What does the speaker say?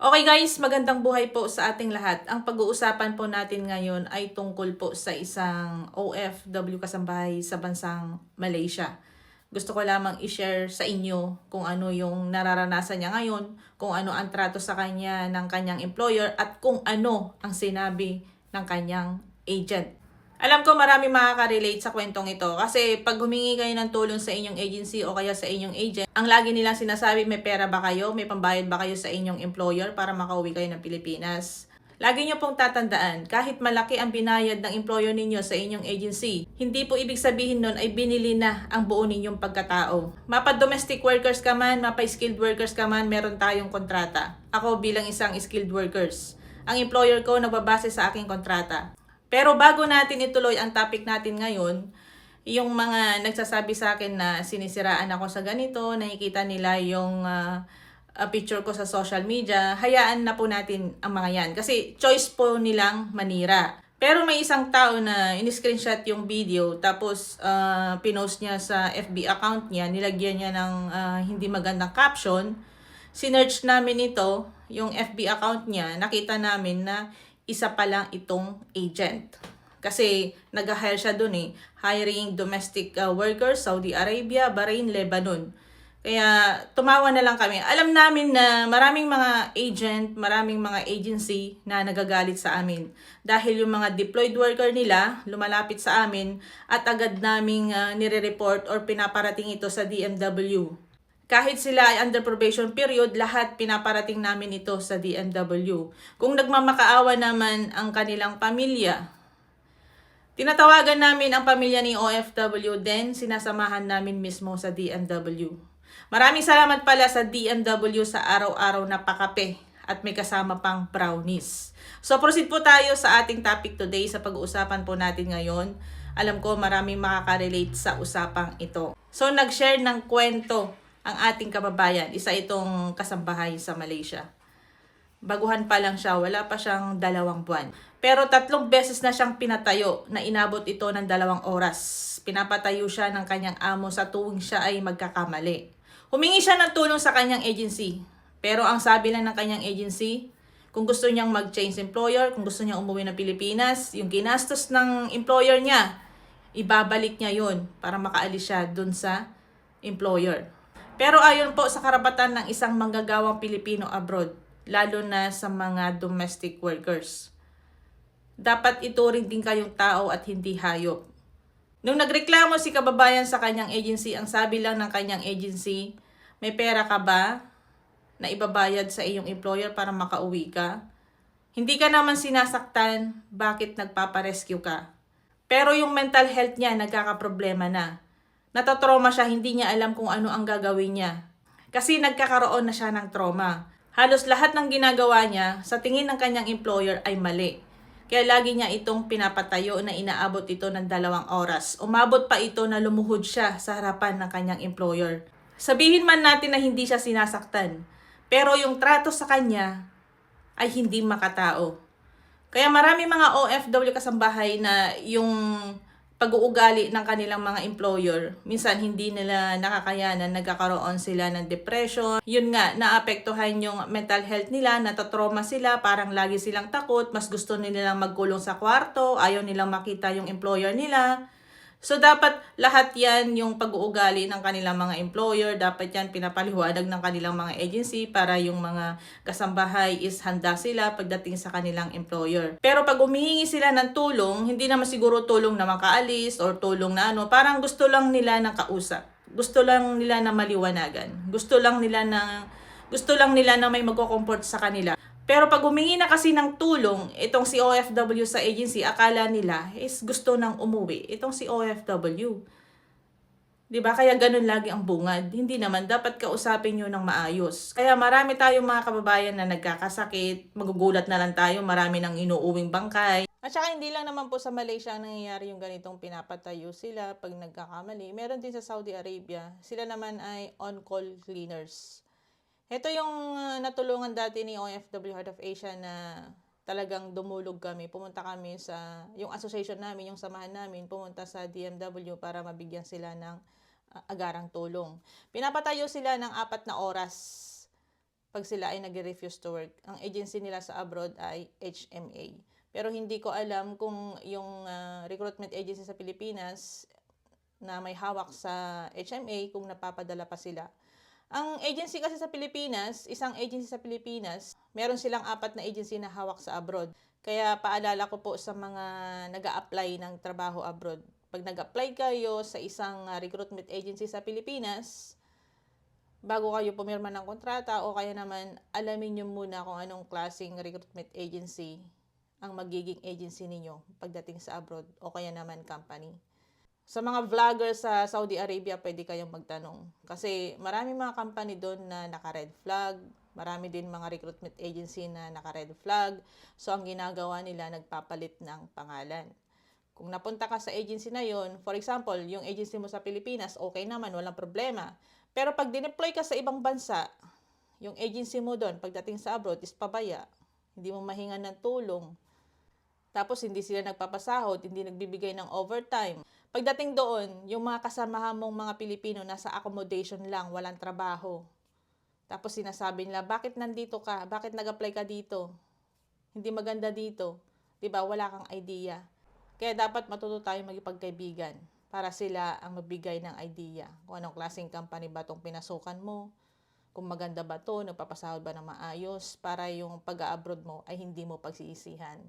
Okay guys, magandang buhay po sa ating lahat. Ang pag-uusapan po natin ngayon ay tungkol po sa isang OFW kasambahay sa bansang Malaysia. Gusto ko lamang i-share sa inyo kung ano yung nararanasan niya ngayon, kung ano ang trato sa kanya ng kanyang employer at kung ano ang sinabi ng kanyang agent. Alam ko marami makaka-relate sa kwentong ito kasi pag humingi kayo ng tulong sa inyong agency o kaya sa inyong agent, ang lagi nilang sinasabi, may pera ba kayo? May pambayad ba kayo sa inyong employer para makauwi kayo ng Pilipinas? Lagi nyo pong tatandaan, kahit malaki ang binayad ng employer ninyo sa inyong agency, hindi po ibig sabihin nun ay binili na ang buo ninyong pagkatao. Mapa-domestic workers ka man, mapa-skilled workers ka man, meron tayong kontrata. Ako bilang isang skilled workers. Ang employer ko nagbabase sa aking kontrata. Pero bago natin ituloy ang topic natin ngayon, yung mga nagsasabi sa akin na sinisiraan ako sa ganito, nakikita nila yung picture ko sa social media, hayaan na po natin ang mga yan. Kasi choice po nilang manira. Pero may isang tao na in-screenshot yung video, tapos pinost niya sa FB account niya, nilagyan niya ng hindi magandang caption. Sinearch namin ito, yung FB account niya, nakita namin na isa pa lang itong agent. Kasi nag-hire siya dun hiring domestic workers, Saudi Arabia, Bahrain, Lebanon. Kaya tumawa na lang kami. Alam namin na maraming mga agent, maraming mga agency na nagagalit sa amin. Dahil yung mga deployed worker nila lumalapit sa amin at agad naming nire-report or pinaparating ito sa DMW. Kahit sila ay under probation period, lahat pinaparating namin ito sa DMW. Kung nagmamakaawa naman ang kanilang pamilya, tinatawagan namin ang pamilya ni OFW, then sinasamahan namin mismo sa DMW. Maraming salamat pala sa DMW sa araw-araw na pakape at may kasama pang brownies. So proceed po tayo sa ating topic today sa pag-uusapan po natin ngayon. Alam ko maraming makaka-relate sa usapang ito. So nag-share ng kwento ang ating kababayan, isa itong kasambahay sa Malaysia. Baguhan pa lang siya, wala pa siyang 2 buwan. Pero 3 beses na siyang pinatayo na inabot ito ng 2 oras. Pinapatayo siya ng kanyang amo sa tuwing siya ay magkakamali. Humingi siya ng tulong sa kanyang agency. Pero ang sabi lang ng kanyang agency, kung gusto niyang mag-change employer, kung gusto niyang umuwi ng Pilipinas, yung ginastos ng employer niya, ibabalik niya yun para makaalis siya dun sa employer. Pero ayon po sa karapatan ng isang manggagawang Pilipino abroad, lalo na sa mga domestic workers, dapat ituring din kayong tao at hindi hayop. Nung nagreklamo si kababayan sa kanyang agency, ang sabi lang ng kanyang agency, may pera ka ba na ibabayad sa iyong employer para makauwi ka? Hindi ka naman sinasaktan, bakit nagpaparescue ka? Pero yung mental health niya nagkakaproblema na. Natatrauma siya, hindi niya alam kung ano ang gagawin niya. Kasi nagkakaroon na siya ng trauma. Halos lahat ng ginagawa niya sa tingin ng kanyang employer ay mali. Kaya lagi niya itong pinapatayo na inaabot ito ng 2 oras. Umabot pa ito na lumuhod siya sa harapan ng kanyang employer. Sabihin man natin na hindi siya sinasaktan, pero yung trato sa kanya ay hindi makatao. Kaya marami mga OFW kasambahay na yung pag-uugali ng kanilang mga employer, minsan hindi nila nakakayanan, nagkakaroon sila ng depression. Yun nga, naapektuhan yung mental health nila, natatrauma sila, parang lagi silang takot, mas gusto nilang magkulong sa kwarto, ayaw nilang makita yung employer nila. So dapat lahat yan, yung pag-uugali ng kanilang mga employer, dapat yan pinapaliwanag ng kanilang mga agency para yung mga kasambahay is handa sila pagdating sa kanilang employer. Pero pag humihingi sila ng tulong, hindi naman siguro tulong na makaalis or tulong na parang gusto lang nila ng kausap. Gusto lang nila na maliwanagan. Gusto lang nila na may magko-comfort sa kanila. Pero pag humingi na kasi ng tulong, itong si OFW sa agency, akala nila is gusto nang umuwi. Itong si OFW. Diba? Kaya ganun lagi ang bungad. Hindi naman, dapat kausapin nyo ng maayos. Kaya marami tayong mga kababayan na nagkakasakit, magugulat na lang tayo, marami nang inuuwing bangkay. At saka hindi lang naman po sa Malaysia nangyayari yung ganitong pinapatayo sila pag nagkakamali. Meron din sa Saudi Arabia. Sila naman ay on-call cleaners. Ito yung natulungan dati ni OFW Heart of Asia na talagang dumulog kami. Pumunta kami sa, yung association namin, yung samahan namin, pumunta sa DMW para mabigyan sila ng agarang tulong. Pinapatayo sila ng 4 na oras. pag sila ay nag-refuse to work. Ang agency nila sa abroad ay HMA. Pero hindi ko alam kung yung recruitment agency sa Pilipinas na may hawak sa HMA kung napapadala pa sila. Ang agency kasi sa Pilipinas, isang agency sa Pilipinas, meron silang 4 na agency na hawak sa abroad. Kaya paalala ko po sa mga nag-a-apply ng trabaho abroad. Pag nag-apply kayo sa isang recruitment agency sa Pilipinas, bago kayo pumirma ng kontrata o kaya naman alamin nyo muna kung anong klaseng recruitment agency ang magiging agency ninyo pagdating sa abroad o kaya naman company. Sa mga vlogger sa Saudi Arabia, pwede kayong magtanong. Kasi marami mga company doon na naka-red flag. Marami din mga recruitment agency na naka-red flag. So, ang ginagawa nila, nagpapalit ng pangalan. Kung napunta ka sa agency na yon, for example, yung agency mo sa Pilipinas, okay naman, walang problema. Pero pag dineploy ka sa ibang bansa, yung agency mo doon, pagdating sa abroad, is pabaya. Hindi mo mahingan ng tulong. Tapos hindi sila nagpapasahod, hindi nagbibigay ng overtime. Pagdating doon, yung mga kasamahan mong mga Pilipino nasa accommodation lang, walang trabaho. Tapos sinasabi nila, bakit nandito ka? Bakit nag-apply ka dito? Hindi maganda dito. 'Di ba? Wala kang idea. Kaya dapat matuto tayong magipagkaibigan para sila ang magbigay ng idea kung anong klaseng company ba itong pinasukan mo, kung maganda ba to, nagpapasahod ba ng maayos para yung pag-abroad mo ay hindi mo pagsisihan.